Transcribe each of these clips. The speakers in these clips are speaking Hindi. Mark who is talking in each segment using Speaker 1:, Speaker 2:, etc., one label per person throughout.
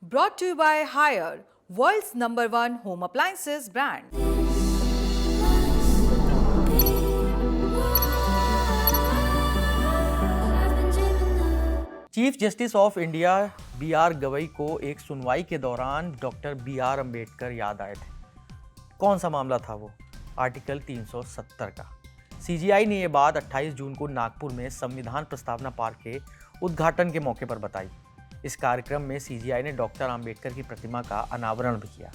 Speaker 1: Brought to you by Haier, world's #1 home appliances brand.
Speaker 2: Chief justice of India B R. Gavai को एक सुनवाई के दौरान डॉक्टर बी.आर. अम्बेडकर याद आए थे। कौन सा मामला था वो? आर्टिकल 370 का। सीजीआई ने ये बात 28 जून को नागपुर में संविधान प्रस्तावना पार्क के उद्घाटन के मौके पर बताई। इस कार्यक्रम में सीजीआई ने डॉक्टर अम्बेडकर की प्रतिमा का अनावरण भी किया।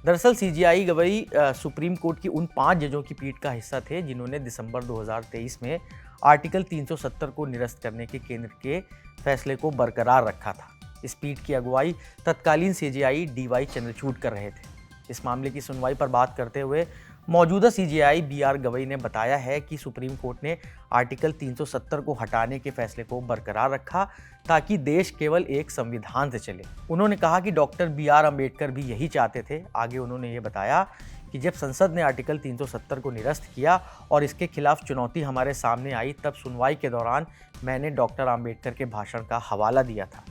Speaker 2: दरअसल सीजीआई गवई सुप्रीम कोर्ट की उन 5 जजों की पीठ का हिस्सा थे जिन्होंने दिसंबर 2023 में आर्टिकल 370 को निरस्त करने के केंद्र के फैसले को बरकरार रखा था। इस पीठ की अगुवाई तत्कालीन सीजीआई डी.वाई. चंद्रचूड़ कर रहे थे। इस मामले की सुनवाई पर बात करते हुए मौजूदा सीजीआई बी.आर. गवई ने बताया है कि सुप्रीम कोर्ट ने आर्टिकल 370 को हटाने के फैसले को बरकरार रखा ताकि देश केवल एक संविधान से चले। उन्होंने कहा कि डॉक्टर बी.आर. अम्बेडकर भी यही चाहते थे। आगे उन्होंने ये बताया कि जब संसद ने आर्टिकल 370 को निरस्त किया और इसके खिलाफ चुनौती हमारे सामने आई, तब सुनवाई के दौरान मैंने डॉक्टर अम्बेडकर के भाषण का हवाला दिया था।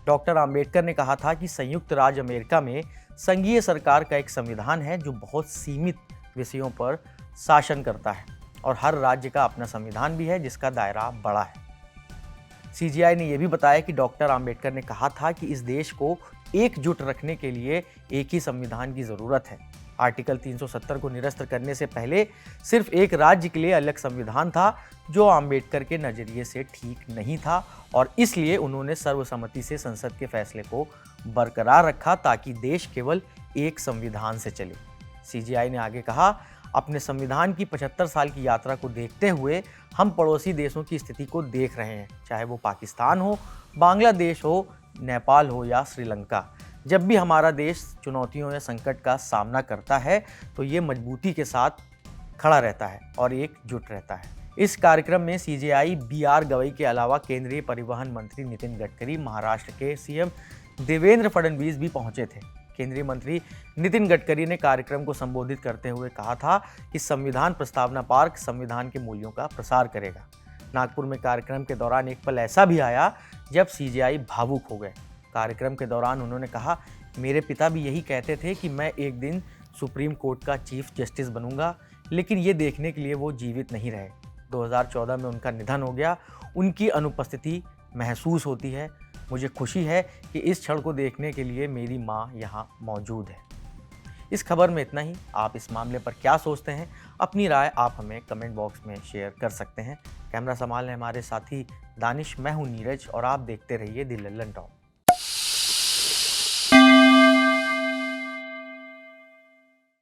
Speaker 2: डॉक्टर अम्बेडकर ने कहा था कि संयुक्त राज्य अमेरिका में संघीय सरकार का एक संविधान है जो बहुत सीमित विषयों पर शासन करता है और हर राज्य का अपना संविधान भी है जिसका दायरा बड़ा है। सीजीआई ने यह भी बताया कि डॉक्टर अम्बेडकर ने कहा था कि इस देश को एकजुट रखने के लिए एक ही संविधान की जरूरत है। आर्टिकल 370 को निरस्त करने से पहले सिर्फ एक राज्य के लिए अलग संविधान था जो अम्बेडकर के नजरिए से ठीक नहीं था और इसलिए उन्होंने सर्वसम्मति से संसद के फैसले को बरकरार रखा ताकि देश केवल एक संविधान से चले। सीजीआई ने आगे कहा, अपने संविधान की 75 साल की यात्रा को देखते हुए हम पड़ोसी देशों की स्थिति को देख रहे हैं, चाहे वो पाकिस्तान हो, बांग्लादेश हो, नेपाल हो या श्रीलंका। जब भी हमारा देश चुनौतियों या संकट का सामना करता है तो ये मजबूती के साथ खड़ा रहता है और एकजुट रहता है। इस कार्यक्रम में सीजीआई बी.आर. गवई के अलावा केंद्रीय परिवहन मंत्री नितिन गडकरी, महाराष्ट्र के सीएम देवेंद्र फडणवीस भी पहुंचे थे। केंद्रीय मंत्री नितिन गडकरी ने कार्यक्रम को संबोधित करते हुए कहा था कि संविधान प्रस्तावना पार्क संविधान के मूल्यों का प्रसार करेगा। नागपुर में कार्यक्रम के दौरान एक पल ऐसा भी आया जब सीजीआई भावुक हो गए। कार्यक्रम के दौरान उन्होंने कहा, मेरे पिता भी यही कहते थे कि मैं एक दिन सुप्रीम कोर्ट का चीफ जस्टिस बनूंगा, लेकिन ये देखने के लिए वो जीवित नहीं रहे। 2014 में उनका निधन हो गया। उनकी अनुपस्थिति महसूस होती है। मुझे खुशी है कि इस क्षण को देखने के लिए मेरी माँ यहाँ मौजूद है। इस खबर में इतना ही। आप इस मामले पर क्या सोचते हैं? अपनी राय आप हमें कमेंट बॉक्स में शेयर कर सकते हैं। कैमरा संभालने हमारे साथी दानिश, मैं हूँ नीरज और आप देखते रहिए द लल्लन टॉक।